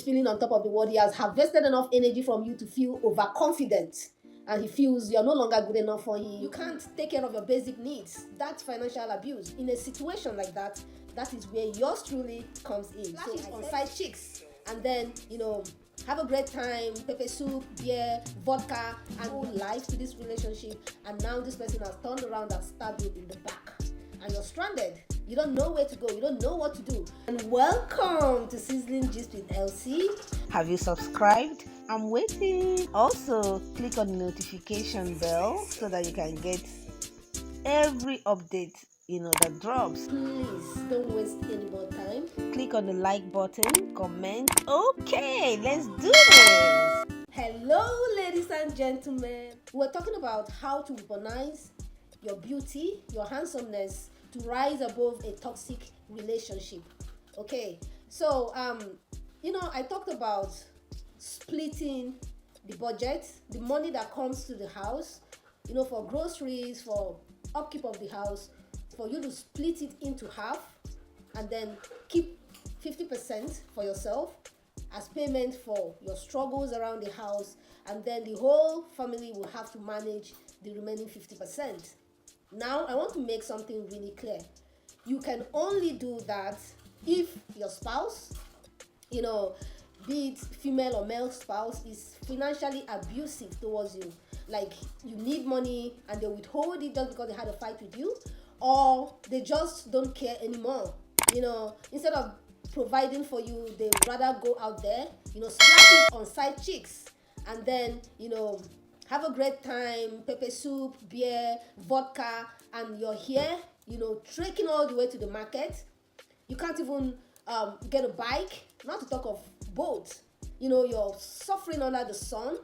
feeling on top of the world. He has harvested enough energy from you to feel overconfident. And he feels you're no longer good enough for him. You can't take care of your basic needs. That's financial abuse. In a situation like that, that is where yours truly comes in. So on side chicks. And then, have a great time, pepper soup, beer, vodka, and whole life to this relationship. And now this person has turned around and stabbed you in the back. And you're stranded. You don't know where to go. You don't know what to do. And welcome to Sizzling Gist with Elsie. Have you subscribed? I'm waiting. Also, click on the notification bell so that you can get every update that drops. Please don't waste any more time. Click on the like button, comment. Okay, let's do this. Hello, ladies and gentlemen. We're talking about how to weaponize your beauty, your handsomeness to rise above a toxic relationship. Okay, so I talked about splitting the budget, the money that comes to the house, for groceries, for upkeep of the house, for you to split it into half and then keep 50% for yourself as payment for your struggles around the house, and then the whole family will have to manage the remaining 50%. Now, I want to make something really clear. You can only do that if your spouse, be it female or male spouse, is financially abusive towards you. Like, you need money and they withhold it just because they had a fight with you, or they just don't care anymore. Instead of providing for you, they rather go out there, slap it on side chicks, and then, have a great time, pepper soup, beer, vodka, and you're here, trekking all the way to the market. You can't even get a bike, not to talk of boat. You're suffering under the sun.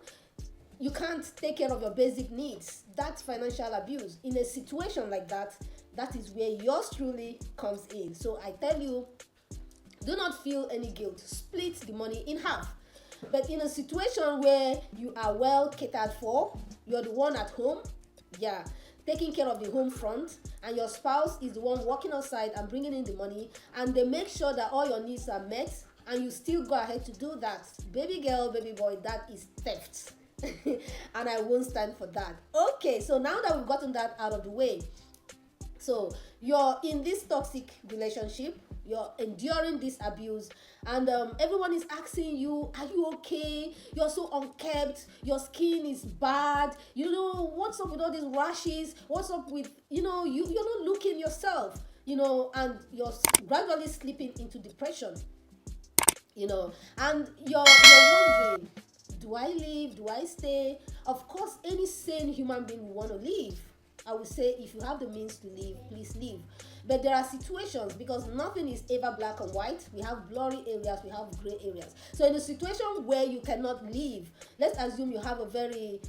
You can't take care of your basic needs. That's financial abuse. In a situation like that, that is where yours truly comes in. So I tell you, do not feel any guilt. Split the money in half. But in a situation where you are well catered for, you're the one at home, taking care of the home front, and your spouse is the one working outside and bringing in the money, and they make sure that all your needs are met, and you still go ahead to do that. Baby girl, baby boy, that is theft. And I won't stand for that. Okay, so now that we've gotten that out of the way, so you're in this toxic relationship, you're enduring this abuse, and everyone is asking you, are you okay? You're so unkempt, your skin is bad, what's up with all these rashes, what's up with, you're not looking yourself, and you're gradually slipping into depression, and you're wondering, do I leave, do I stay? Of course, any sane human being will want to leave. I would say, if you have the means to leave, please leave. But there are situations, because nothing is ever black and white. We have blurry areas, we have gray areas. So in a situation where you cannot leave, let's assume you have a very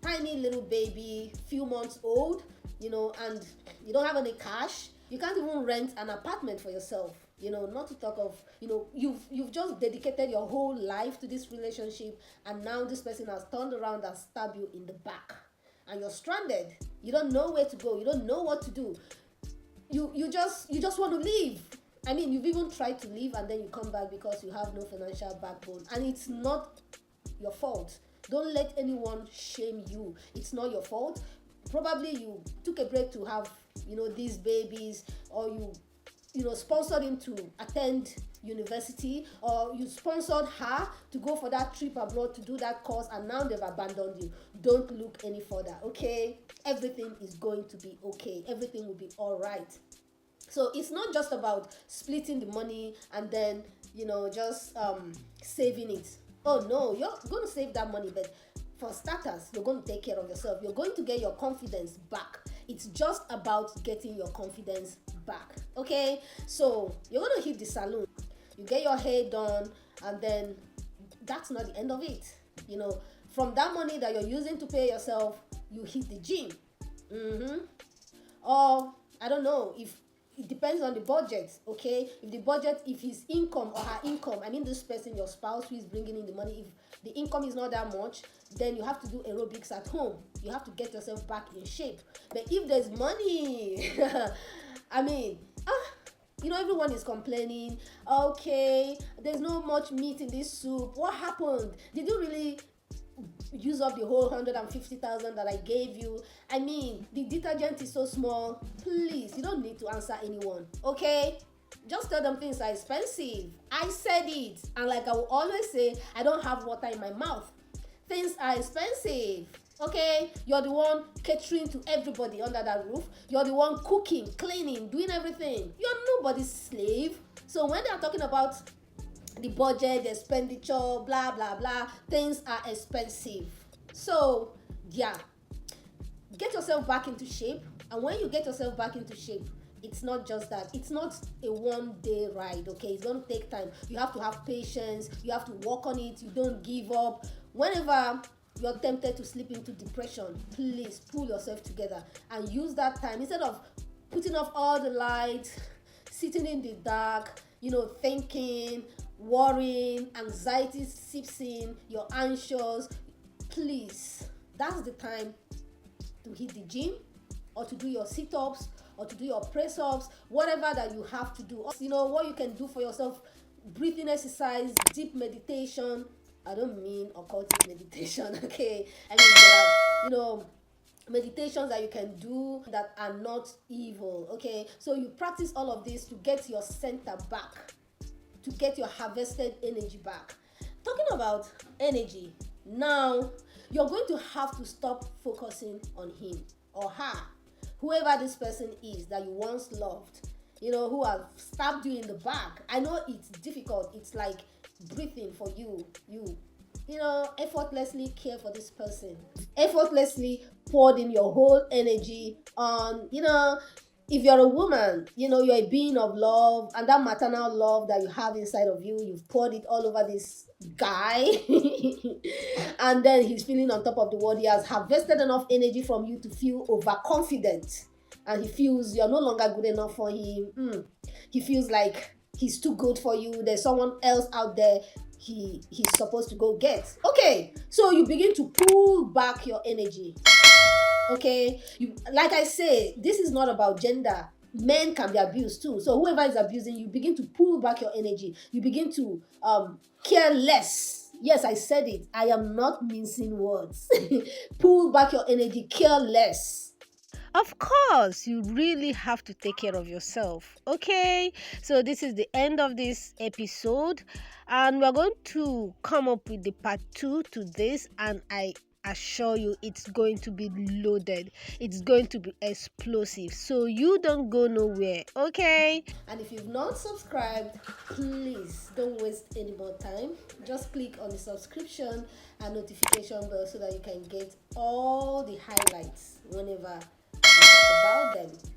tiny little baby, few months old, and you don't have any cash. You can't even rent an apartment for yourself. Not to talk of, you've just dedicated your whole life to this relationship, and now this person has turned around and stabbed you in the back. And you're stranded. You don't know where to go. You don't know what to do. You just want to leave. I mean, you've even tried to leave and then you come back because you have no financial backbone. And it's not your fault. Don't let anyone shame you. It's not your fault. Probably you took a break to have, these babies, or you sponsored him to attend university, or you sponsored her to go for that trip abroad to do that course, and now they've abandoned you. Don't look any further, okay? Everything is going to be okay. Everything will be all right. So it's not just about splitting the money and then, just saving it. Oh no, you're going to save that money, but for starters, you're going to take care of yourself. You're going to get your confidence back. It's just about getting your confidence back, okay? So you're going to hit the salon. You get your hair done, and then that's not the end of it. From that money that you're using to pay yourself, you hit the gym. Or, I don't know, if it depends on the budget, okay? If his income or her income, this person, your spouse who is bringing in the money, if the income is not that much, then you have to do aerobics at home. You have to get yourself back in shape. But if there's money, everyone is complaining. Okay, there's no much meat in this soup. What happened? Did you really use up the whole 150,000 that I gave you? I mean, the detergent is so small. Please, you don't need to answer anyone, okay? Just tell them things are expensive. I said it, and like I will always say, I don't have water in my mouth. Things are expensive, okay? You're the one catering to everybody under that roof. You're the one cooking, cleaning, doing everything. You're nobody's slave. So when they're talking about the budget, the expenditure, blah blah blah, things are expensive. So yeah, get yourself back into shape. And when you get yourself back into shape, it's not just that. It's not a one-day ride, okay? It's going to take time. You have to have patience. You have to work on it. You don't give up. Whenever you're tempted to slip into depression, please pull yourself together and use that time. Instead of putting off all the lights, sitting in the dark, thinking, worrying, anxiety seeps in, you're anxious, please, that's the time to hit the gym, or to do your sit-ups, or to do your press-ups, whatever that you have to do. What you can do for yourself: breathing exercise, deep meditation. I don't mean occultic meditation, okay? I mean, there are, meditations that you can do that are not evil, okay? So you practice all of this to get your center back, to get your harvested energy back. Talking about energy, now you're going to have to stop focusing on him or her, whoever this person is that you once loved, who have stabbed you in the back. I know it's difficult. It's like breathing for you. Effortlessly care for this person. Effortlessly poured in your whole energy on, if you're a woman, you're a being of love, and that maternal love that you have inside of you, you've poured it all over this guy. And then he's feeling on top of the world. He has harvested enough energy from you to feel overconfident, and he feels you're no longer good enough for him. He feels like he's too good for you. There's someone else out there he's supposed to go get. Okay, so you begin to pull back your energy. Okay, like I say, this is not about gender. Men can be abused too. So whoever is abusing you, begin to pull back your energy. You begin to care less. Yes, I said it. I am not mincing words. Pull back your energy, care less. Of course, you really have to take care of yourself. Okay, so this is the end of this episode, and we're going to come up with the part 2 to this, and I assure you it's going to be loaded. It's going to be explosive, so you don't go nowhere, okay? And if you've not subscribed, please don't waste any more time. Just click on the subscription and notification bell so that you can get all the highlights whenever we talk about them.